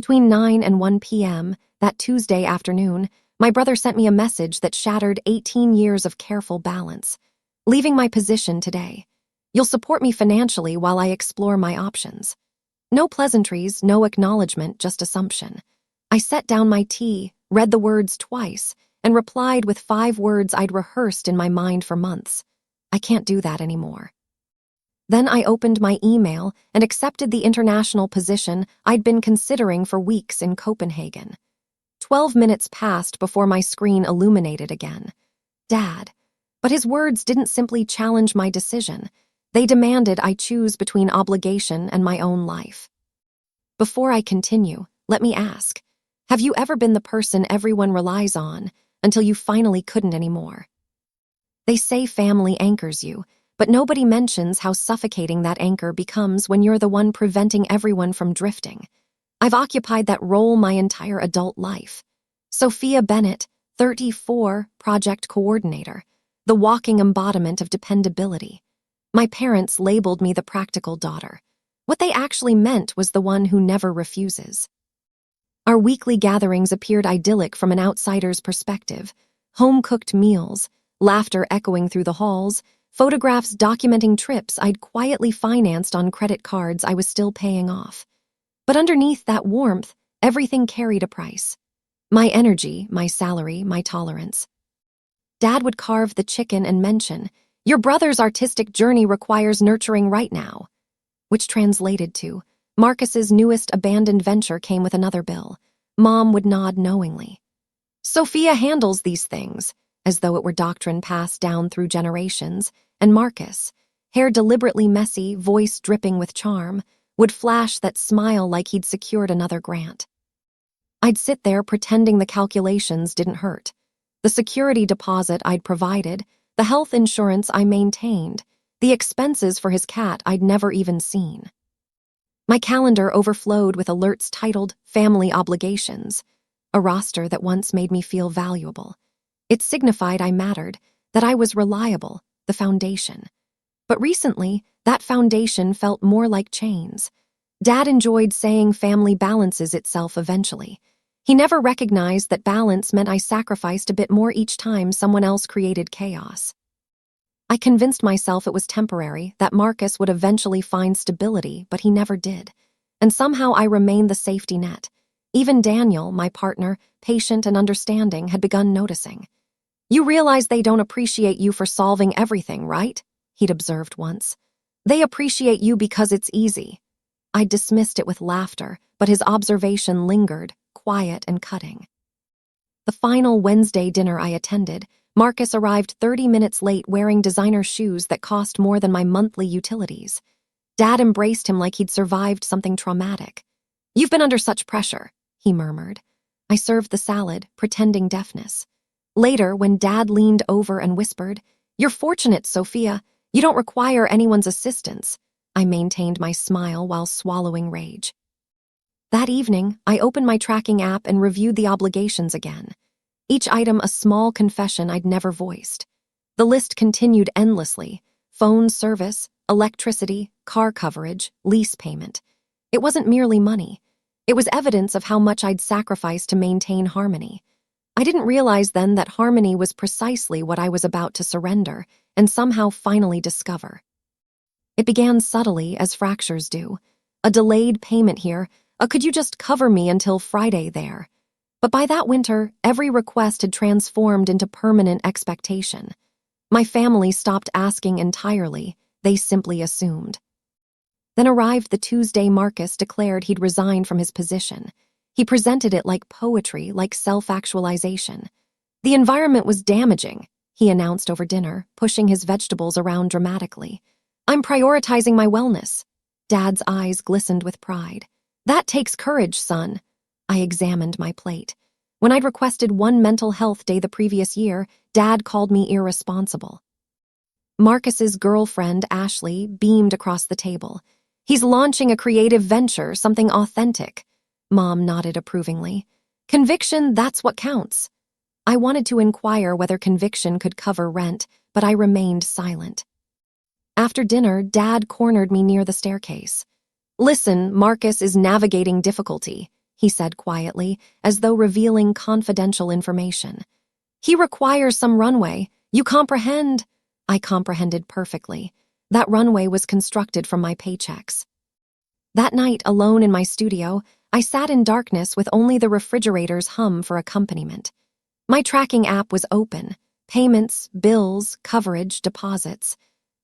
Between 9 and 1 p.m. that Tuesday afternoon, my brother sent me a message that shattered 18 years of careful balance. Leaving my position today. You'll support me financially while I explore my options. No pleasantries, no acknowledgement, just assumption. I set down my tea, read the words twice, and replied with 5 words I'd rehearsed in my mind for months. I can't do that anymore. Then I opened my email and accepted the international position I'd been considering for weeks in Copenhagen. 12 minutes passed before my screen illuminated again. Dad. But his words didn't simply challenge my decision. They demanded I choose between obligation and my own life. Before I continue, let me ask, have you ever been the person everyone relies on until you finally couldn't anymore? They say family anchors you, but nobody mentions how suffocating that anchor becomes when you're the one preventing everyone from drifting. I've occupied that role my entire adult life. Sophia Bennett, 34, project coordinator, the walking embodiment of dependability. My parents labeled me the practical daughter. What they actually meant was the one who never refuses. Our weekly gatherings appeared idyllic from an outsider's perspective. Home-cooked meals, laughter echoing through the halls, photographs documenting trips I'd quietly financed on credit cards I was still paying off. But underneath that warmth, everything carried a price. My energy, my salary, my tolerance. Dad would carve the chicken and mention, "Your brother's artistic journey requires nurturing right now," which translated to, Marcus's newest abandoned venture came with another bill. Mom would nod knowingly. Sophia handles these things, as though it were doctrine passed down through generations, and Marcus, hair deliberately messy, voice dripping with charm, would flash that smile like he'd secured another grant. I'd sit there pretending the calculations didn't hurt. The security deposit I'd provided, the health insurance I maintained, the expenses for his cat I'd never even seen. My calendar overflowed with alerts titled Family Obligations, a roster that once made me feel valuable. It signified I mattered, that I was reliable, the foundation. But recently, that foundation felt more like chains. Dad enjoyed saying family balances itself eventually. He never recognized that balance meant I sacrificed a bit more each time someone else created chaos. I convinced myself it was temporary, that Marcus would eventually find stability, but he never did. And somehow I remained the safety net. Even Daniel, my partner, patient and understanding, had begun noticing. "You realize they don't appreciate you for solving everything, right?" he'd observed once. "They appreciate you because it's easy." I dismissed it with laughter, but his observation lingered, quiet and cutting. The final Wednesday dinner I attended, Marcus arrived 30 minutes late wearing designer shoes that cost more than my monthly utilities. Dad embraced him like he'd survived something traumatic. "You've been under such pressure," he murmured. I served the salad, pretending deafness. Later, when Dad leaned over and whispered, "You're fortunate, Sophia. You don't require anyone's assistance," I maintained my smile while swallowing rage. That evening, I opened my tracking app and reviewed the obligations again. Each item a small confession I'd never voiced. The list continued endlessly: phone service, electricity, car coverage, lease payment. It wasn't merely money. It was evidence of how much I'd sacrificed to maintain harmony. I didn't realize then that harmony was precisely what I was about to surrender and somehow finally discover. It began subtly, as fractures do. A delayed payment here, a "could you just cover me until Friday" there. But by that winter, every request had transformed into permanent expectation. My family stopped asking entirely, they simply assumed. Then arrived the Tuesday Marcus declared he'd resigned from his position. He presented it like poetry, like self-actualization. "The environment was damaging," he announced over dinner, pushing his vegetables around dramatically. "I'm prioritizing my wellness." Dad's eyes glistened with pride. "That takes courage, son." I examined my plate. When I'd requested one mental health day the previous year, Dad called me irresponsible. Marcus's girlfriend, Ashley, beamed across the table. "He's launching a creative venture, something authentic." Mom nodded approvingly. "Conviction, that's what counts." I wanted to inquire whether conviction could cover rent, but I remained silent. After dinner, Dad cornered me near the staircase. "Listen, Marcus is navigating difficulty," he said quietly, as though revealing confidential information. He requires some runway. You comprehend? I comprehended perfectly. That runway was constructed from my paychecks. That night, alone in my studio, I sat in darkness with only the refrigerator's hum for accompaniment. My tracking app was open. Payments, bills, coverage, deposits.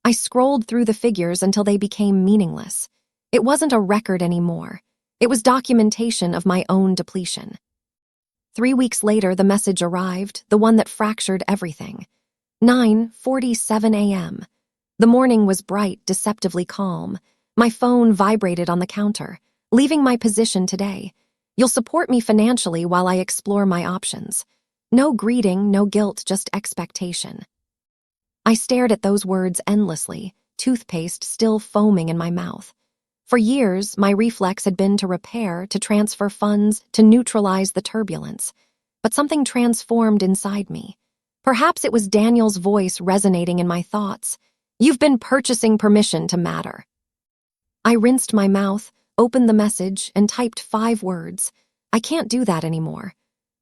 I scrolled through the figures until they became meaningless. It wasn't a record anymore. It was documentation of my own depletion. 3 weeks later, the message arrived, the one that fractured everything. 9:47 a.m. The morning was bright, deceptively calm. My phone vibrated on the counter, leaving my position today. You'll support me financially while I explore my options. No greeting, no guilt, just expectation. I stared at those words endlessly, toothpaste still foaming in my mouth. For years, my reflex had been to repair, to transfer funds, to neutralize the turbulence. But something transformed inside me. Perhaps it was Daniel's voice resonating in my thoughts. You've been purchasing permission to matter. I rinsed my mouth, opened the message, and typed 5 words. I can't do that anymore.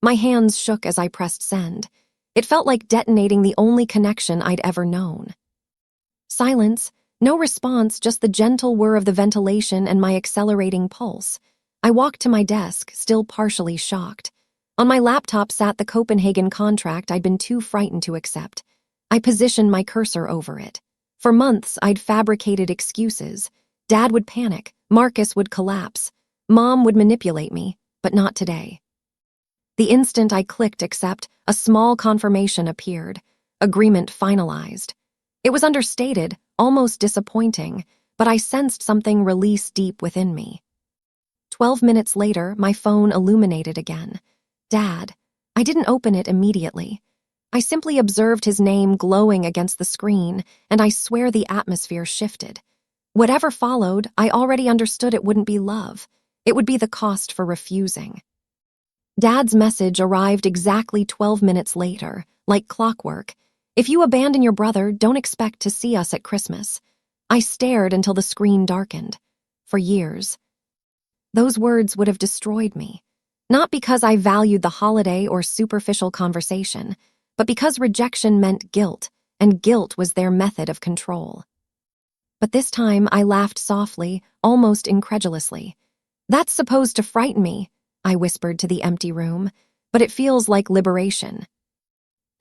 My hands shook as I pressed send. It felt like detonating the only connection I'd ever known. Silence. No response, just the gentle whir of the ventilation and my accelerating pulse. I walked to my desk, still partially shocked. On my laptop sat the Copenhagen contract I'd been too frightened to accept. I positioned my cursor over it. For months, I'd fabricated excuses. Dad would panic, Marcus would collapse, Mom would manipulate me, but not today. The instant I clicked accept, a small confirmation appeared. Agreement finalized. It was understated, almost disappointing, but I sensed something release deep within me. 12 minutes later, my phone illuminated again. Dad. I didn't open it immediately. I simply observed his name glowing against the screen, and I swear the atmosphere shifted. Whatever followed, I already understood it wouldn't be love. It would be the cost for refusing. Dad's message arrived exactly 12 minutes later, like clockwork. If you abandon your brother, don't expect to see us at Christmas. I stared until the screen darkened. For years. Those words would have destroyed me. Not because I valued the holiday or superficial conversation, but because rejection meant guilt, and guilt was their method of control. But this time I laughed softly, almost incredulously. That's supposed to frighten me, I whispered to the empty room, but it feels like liberation.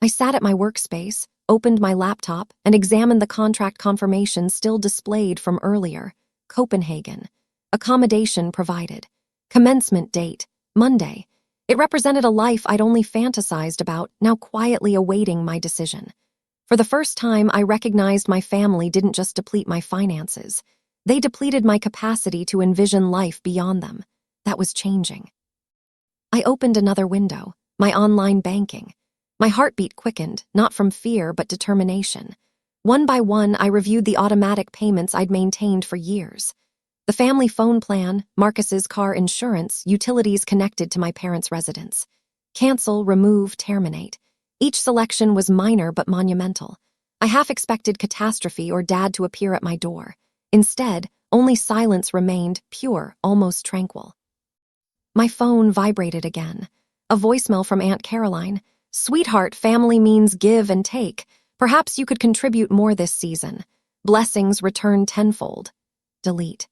I sat at my workspace, opened my laptop, and examined the contract confirmation still displayed from earlier. Copenhagen. Accommodation provided. Commencement date, Monday. It represented a life I'd only fantasized about, now quietly awaiting my decision. For the first time, I recognized my family didn't just deplete my finances. They depleted my capacity to envision life beyond them. That was changing. I opened another window, my online banking. My heartbeat quickened, not from fear but determination. One by one, I reviewed the automatic payments I'd maintained for years. The family phone plan, Marcus's car insurance, utilities connected to my parents' residence. Cancel, remove, terminate. Each selection was minor but monumental. I half expected catastrophe or Dad to appear at my door. Instead, only silence remained, pure, almost tranquil. My phone vibrated again. A voicemail from Aunt Caroline. Sweetheart, family means give and take. Perhaps you could contribute more this season. Blessings return tenfold. Delete.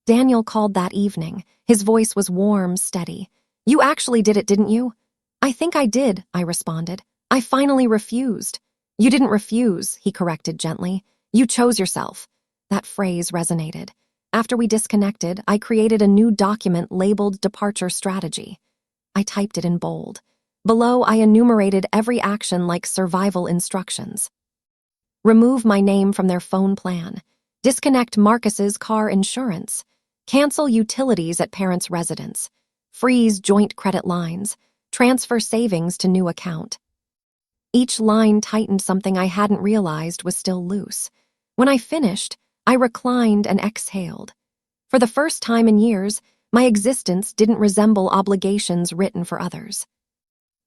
Daniel called that evening. His voice was warm, steady. You actually did it, didn't you? I think I did, I responded. I finally refused. You didn't refuse, he corrected gently. You chose yourself. That phrase resonated. After we disconnected, I created a new document labeled Departure Strategy. I typed it in bold. Below, I enumerated every action like survival instructions. Remove my name from their phone plan. Disconnect Marcus's car insurance. Cancel utilities at parents' residence. Freeze joint credit lines. Transfer savings to new account. Each line tightened something I hadn't realized was still loose. When I finished, I reclined and exhaled. For the first time in years, my existence didn't resemble obligations written for others.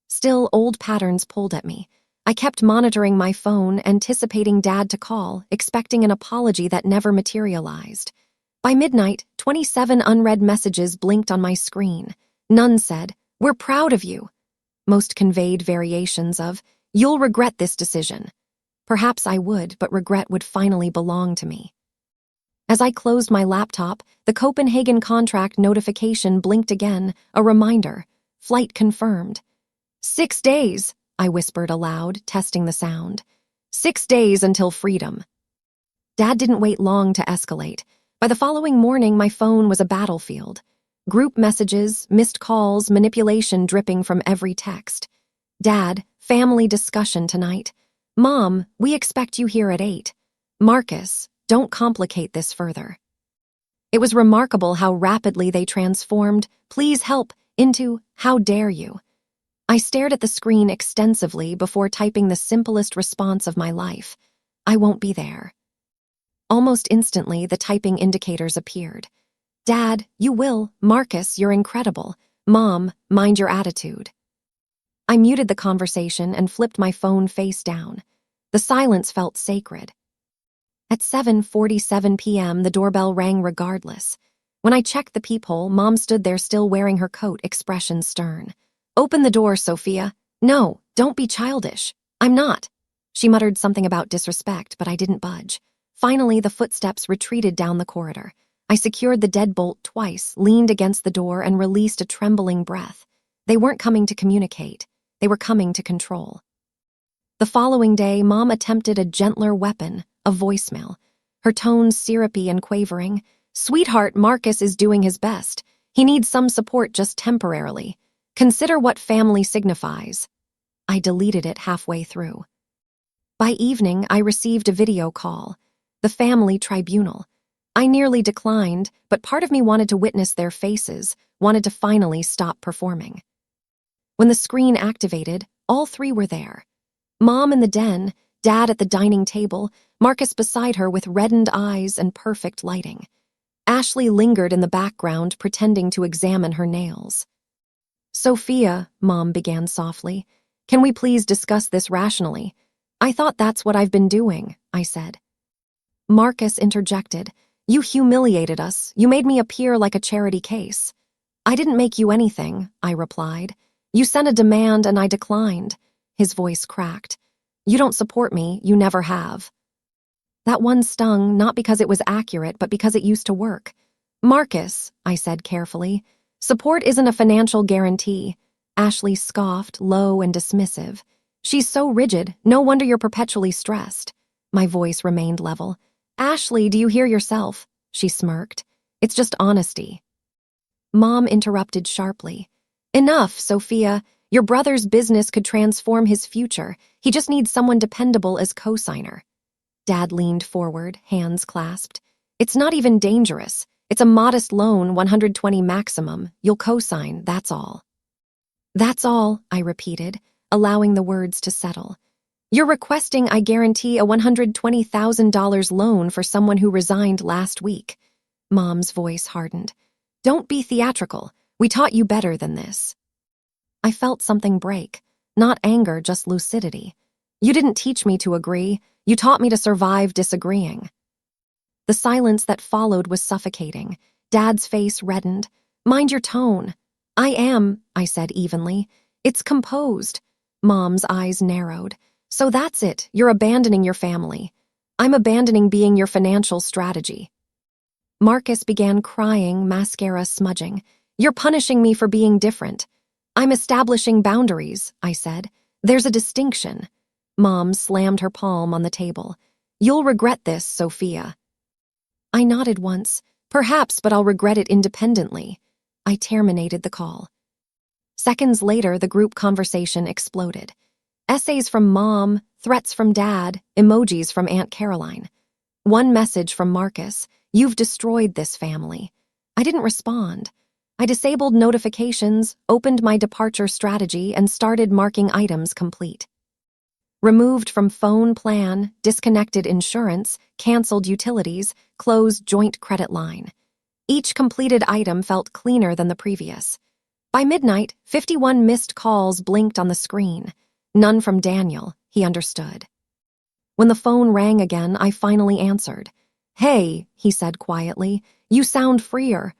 Still, old patterns pulled at me. I kept monitoring my phone, anticipating Dad to call, expecting an apology that never materialized. By midnight, 27 unread messages blinked on my screen. None said, "We're proud of you." Most conveyed variations of, "You'll regret this decision." Perhaps I would, but regret would finally belong to me. As I closed my laptop, the Copenhagen contract notification blinked again, a reminder. Flight confirmed. 6 days, I whispered aloud, testing the sound. 6 days until freedom. Dad didn't wait long to escalate. By the following morning, my phone was a battlefield. Group messages, missed calls, manipulation dripping from every text. Dad, family discussion tonight. Mom, we expect you here at 8. Marcus, don't complicate this further. It was remarkable how rapidly they transformed, "Please help," into, "How dare you." I stared at the screen extensively before typing the simplest response of my life. "I won't be there." Almost instantly, the typing indicators appeared. "Dad, you will. Marcus, you're incredible. Mom, mind your attitude." I muted the conversation and flipped my phone face down. The silence felt sacred. At 7:47 p.m., the doorbell rang regardless. When I checked the peephole, Mom stood there still wearing her coat, expression stern. "Open the door, Sophia." "No, don't be childish." "I'm not." She muttered something about disrespect, but I didn't budge. Finally, the footsteps retreated down the corridor. I secured the deadbolt twice, leaned against the door, and released a trembling breath. They weren't coming to communicate. They were coming to control. The following day, Mom attempted a gentler weapon, a voicemail. Her tones syrupy and quavering. "Sweetheart, Marcus is doing his best. He needs some support just temporarily. Consider what family signifies." I deleted it halfway through. By evening, I received a video call. The family tribunal. I nearly declined, but part of me wanted to witness their faces, wanted to finally stop performing. When the screen activated, all three were there. Mom in the den, Dad at the dining table, Marcus beside her with reddened eyes and perfect lighting. Ashley lingered in the background, pretending to examine her nails. "Sophia," Mom began softly, "can we please discuss this rationally?" "I thought that's what I've been doing," I said. Marcus interjected. "You humiliated us. You made me appear like a charity case." "I didn't make you anything," I replied. "You sent a demand and I declined." His voice cracked. "You don't support me. You never have." That one stung, not because it was accurate, but because it used to work. "Marcus," I said carefully, "support isn't a financial guarantee." Ashley scoffed, low and dismissive. "She's so rigid. No wonder you're perpetually stressed." My voice remained level. "Ashley, do you hear yourself?" She smirked. "It's just honesty." Mom interrupted sharply. "Enough, Sophia. Your brother's business could transform his future. He just needs someone dependable as co-signer." Dad leaned forward, hands clasped. "It's not even dangerous. It's a modest loan, 120 maximum. You'll co-sign, that's all." "That's all," I repeated, allowing the words to settle. "You're requesting I guarantee a $120,000 loan for someone who resigned last week." Mom's voice hardened. "Don't be theatrical. We taught you better than this." I felt something break. Not anger, just lucidity. "You didn't teach me to agree. You taught me to survive disagreeing." The silence that followed was suffocating. Dad's face reddened. "Mind your tone." "I am," I said evenly. "It's composed." Mom's eyes narrowed. "So that's it. You're abandoning your family." "I'm abandoning being your financial strategy." Marcus began crying, mascara smudging. "You're punishing me for being different." "I'm establishing boundaries," I said. "There's a distinction." Mom slammed her palm on the table. "You'll regret this, Sophia." I nodded once. "Perhaps, but I'll regret it independently." I terminated the call. Seconds later, the group conversation exploded. Essays from Mom, threats from Dad, emojis from Aunt Caroline. One message from Marcus: "You've destroyed this family." I didn't respond. I disabled notifications, opened my departure strategy, and started marking items complete. Removed from phone plan, disconnected insurance, canceled utilities, closed joint credit line. Each completed item felt cleaner than the previous. By midnight, 51 missed calls blinked on the screen. None from Daniel, he understood. When the phone rang again, I finally answered. "Hey," he said quietly, "you sound freer."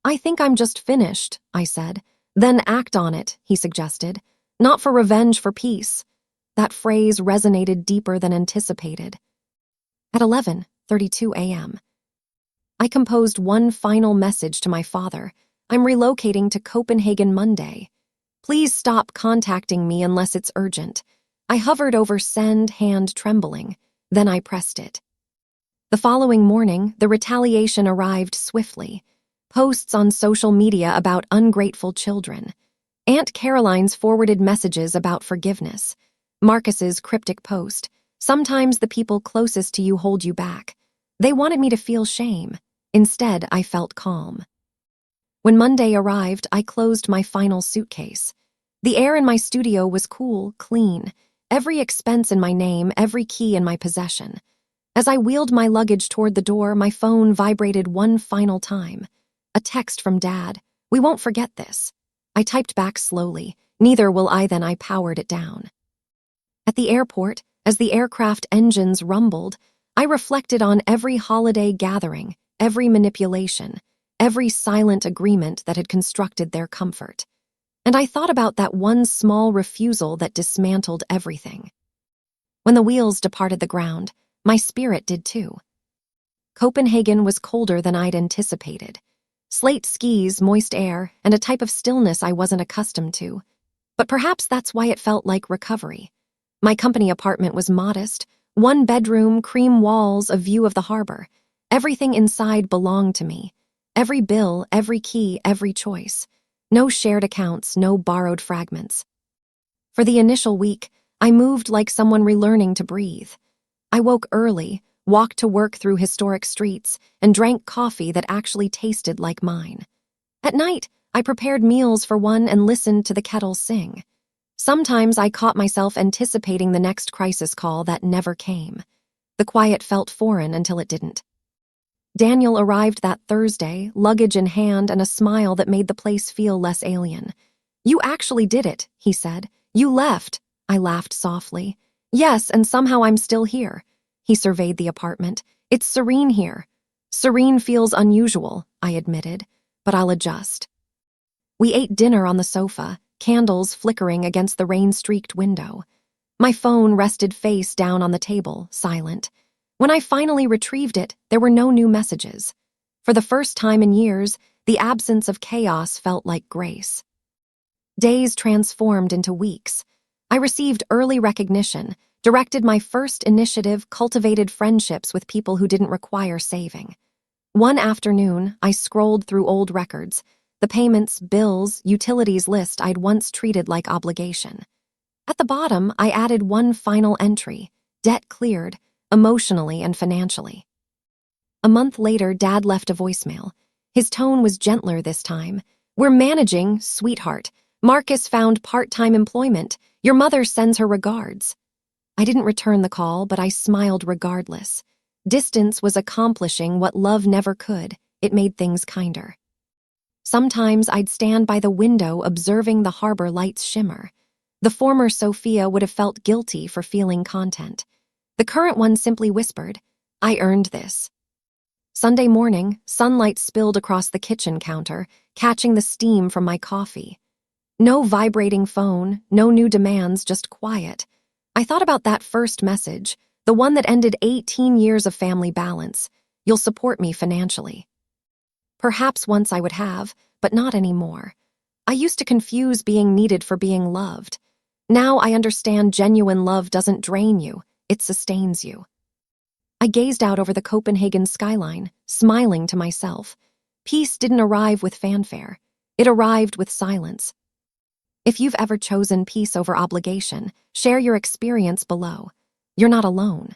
"I think I'm just finished," I said. Then act on it, he suggested. Not for revenge, for peace. That phrase resonated deeper than anticipated. At 11:32 a.m., I composed one final message to my father. I'm relocating to Copenhagen Monday. Please stop contacting me unless it's urgent. I hovered over send, hand trembling. Then I pressed it. The following morning, the retaliation arrived swiftly. Posts on social media about ungrateful children. Aunt Caroline's forwarded messages about forgiveness. Marcus's cryptic post. Sometimes the people closest to you hold you back. They wanted me to feel shame. Instead, I felt calm. When Monday arrived, I closed my final suitcase. The air in my studio was cool, clean. Every expense in my name, every key in my possession. As I wheeled my luggage toward the door, my phone vibrated one final time. A text from Dad. We won't forget this. I typed back slowly. Neither will I. Then I powered it down. At the airport, as the aircraft engines rumbled, I reflected on every holiday gathering, every manipulation, every silent agreement that had constructed their comfort. And I thought about that one small refusal that dismantled everything. When the wheels departed the ground, my spirit did too. Copenhagen was colder than I'd anticipated. Slate skis, moist air, and a type of stillness I wasn't accustomed to. But perhaps that's why it felt like recovery. My company apartment was modest, one bedroom, cream walls, a view of the harbor. Everything inside belonged to me. Every bill, every key, every choice. No shared accounts, no borrowed fragments. For the initial week, I moved like someone relearning to breathe. I woke early, walked to work through historic streets, and drank coffee that actually tasted like mine. At night, I prepared meals for one and listened to the kettle sing. Sometimes I caught myself anticipating the next crisis call that never came. The quiet felt foreign until it didn't. Daniel arrived that Thursday, luggage in hand and a smile that made the place feel less alien. You actually did it, he said. You left. I laughed softly. Yes, and somehow I'm still here. He surveyed the apartment. It's serene here. Serene feels unusual, I admitted, but I'll adjust. We ate dinner on the sofa, candles flickering against the rain-streaked window. My phone rested face down on the table, silent. When I finally retrieved it, there were no new messages. For the first time in years, the absence of chaos felt like grace. Days transformed into weeks. I received early recognition, directed my first initiative, cultivated friendships with people who didn't require saving. One afternoon, I scrolled through old records, the payments, bills, utilities list I'd once treated like obligation. At the bottom, I added one final entry, debt cleared, emotionally and financially. A month later, Dad left a voicemail. His tone was gentler this time. We're managing, sweetheart. Marcus found part-time employment. Your mother sends her regards. I didn't return the call, but I smiled regardless. Distance was accomplishing what love never could. It made things kinder. Sometimes I'd stand by the window observing the harbor lights shimmer. The former Sophia would have felt guilty for feeling content. The current one simply whispered, I earned this. Sunday morning, sunlight spilled across the kitchen counter, catching the steam from my coffee. No vibrating phone, no new demands, just quiet. I thought about that first message, the one that ended 18 years of family balance. You'll support me financially. Perhaps once I would have, but not anymore. I used to confuse being needed for being loved. Now I understand genuine love doesn't drain you, it sustains you. I gazed out over the Copenhagen skyline, smiling to myself. Peace didn't arrive with fanfare. It arrived with silence. If you've ever chosen peace over obligation, share your experience below. You're not alone.